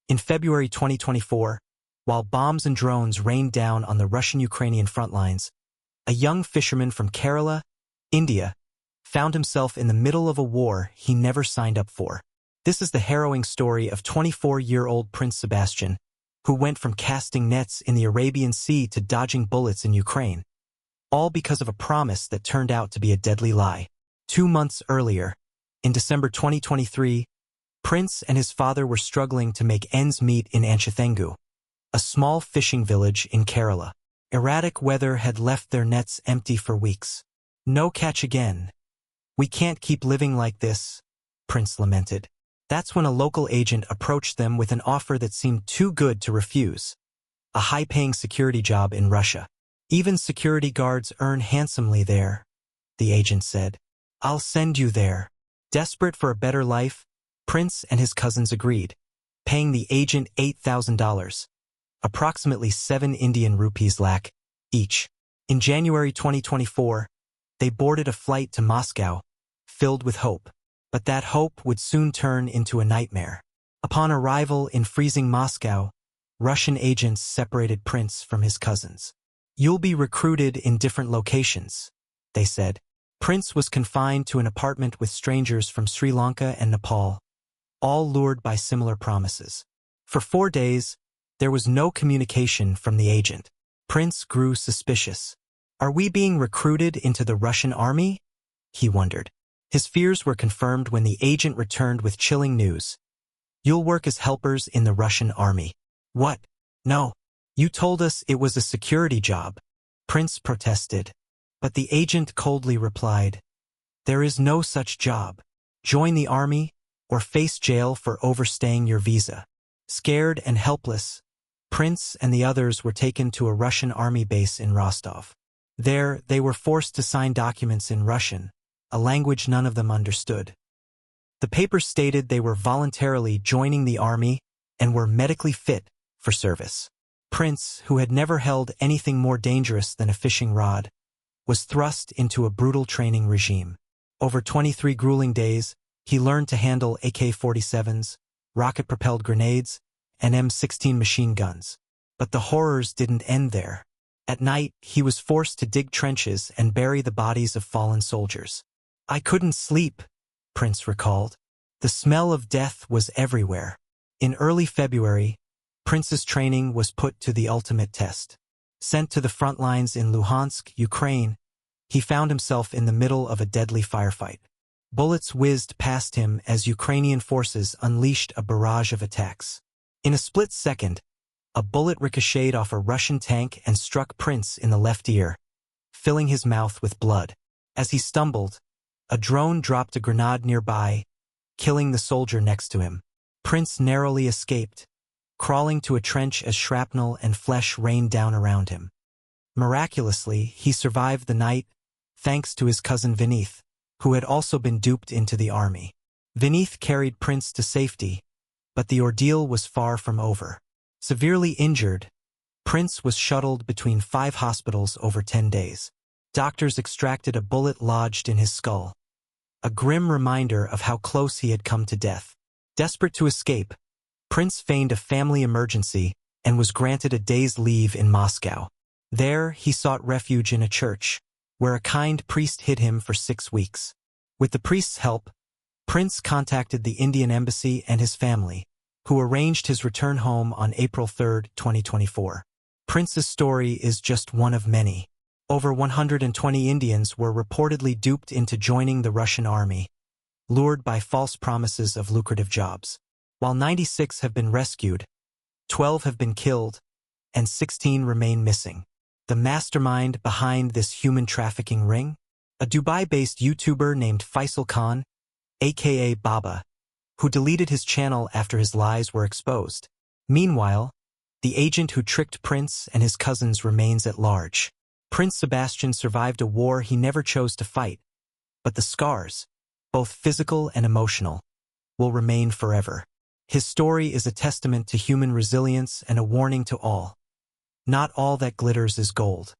In February 2024, while bombs and drones rained down on the Russian-Ukrainian front lines, a young fisherman from Kerala, India, found himself in the middle of a war he never signed up for. This is the harrowing story of 24-year-old Prince Sebastian, who went from casting nets in the Arabian Sea to dodging bullets in Ukraine, all because of a promise that turned out to be a deadly lie. 2 months earlier, in December 2023, Prince and his father were struggling to make ends meet in Anshathengu, a small fishing village in Kerala. Erratic weather had left their nets empty for weeks. No catch again. "We can't keep living like this," Prince lamented. That's when a local agent approached them with an offer that seemed too good to refuse. A high-paying security job in Russia. "Even security guards earn handsomely there," the agent said. "I'll send you there." Desperate for a better life, Prince and his cousins agreed, paying the agent $8,000, approximately 7 Indian rupees lakh, each. In January 2024, they boarded a flight to Moscow, filled with hope. But that hope would soon turn into a nightmare. Upon arrival in freezing Moscow, Russian agents separated Prince from his cousins. "You'll be recruited in different locations," they said. Prince was confined to an apartment with strangers from Sri Lanka and Nepal, all lured by similar promises. For 4 days, there was no communication from the agent. Prince grew suspicious. "Are we being recruited into the Russian army?" he wondered. His fears were confirmed when the agent returned with chilling news. "You'll work as helpers in the Russian army." "What? No. You told us it was a security job," Prince protested. But the agent coldly replied, "There is no such job. Join the army or face jail for overstaying your visa." Scared and helpless, Prince and the others were taken to a Russian army base in Rostov. There, they were forced to sign documents in Russian, a language none of them understood. The papers stated they were voluntarily joining the army and were medically fit for service. Prince, who had never held anything more dangerous than a fishing rod, was thrust into a brutal training regime. Over 23 grueling days, he learned to handle AK-47s, rocket-propelled grenades, and M16 machine guns. But the horrors didn't end there. At night, he was forced to dig trenches and bury the bodies of fallen soldiers. "I couldn't sleep," Prince recalled. "The smell of death was everywhere." In early February, Prince's training was put to the ultimate test. Sent to the front lines in Luhansk, Ukraine, he found himself in the middle of a deadly firefight. Bullets whizzed past him as Ukrainian forces unleashed a barrage of attacks. In a split second, a bullet ricocheted off a Russian tank and struck Prince in the left ear, filling his mouth with blood. As he stumbled, a drone dropped a grenade nearby, killing the soldier next to him. Prince narrowly escaped, crawling to a trench as shrapnel and flesh rained down around him. Miraculously, he survived the night, thanks to his cousin Vineeth, who had also been duped into the army. Vineeth carried Prince to safety, but the ordeal was far from over. Severely injured, Prince was shuttled between 5 hospitals over 10 days. Doctors extracted a bullet lodged in his skull, a grim reminder of how close he had come to death. Desperate to escape, Prince feigned a family emergency and was granted a day's leave in Moscow. There, he sought refuge in a church, where a kind priest hid him for 6 weeks. With the priest's help, Prince contacted the Indian embassy and his family, who arranged his return home on April 3, 2024. Prince's story is just one of many. Over 120 Indians were reportedly duped into joining the Russian army, lured by false promises of lucrative jobs. While 96 have been rescued, 12 have been killed, and 16 remain missing. The mastermind behind this human trafficking ring? A Dubai-based YouTuber named Faisal Khan, aka Baba, who deleted his channel after his lies were exposed. Meanwhile, the agent who tricked Prince and his cousins remains at large. Prince Sebastian survived a war he never chose to fight, but the scars, both physical and emotional, will remain forever. His story is a testament to human resilience and a warning to all. Not all that glitters is gold.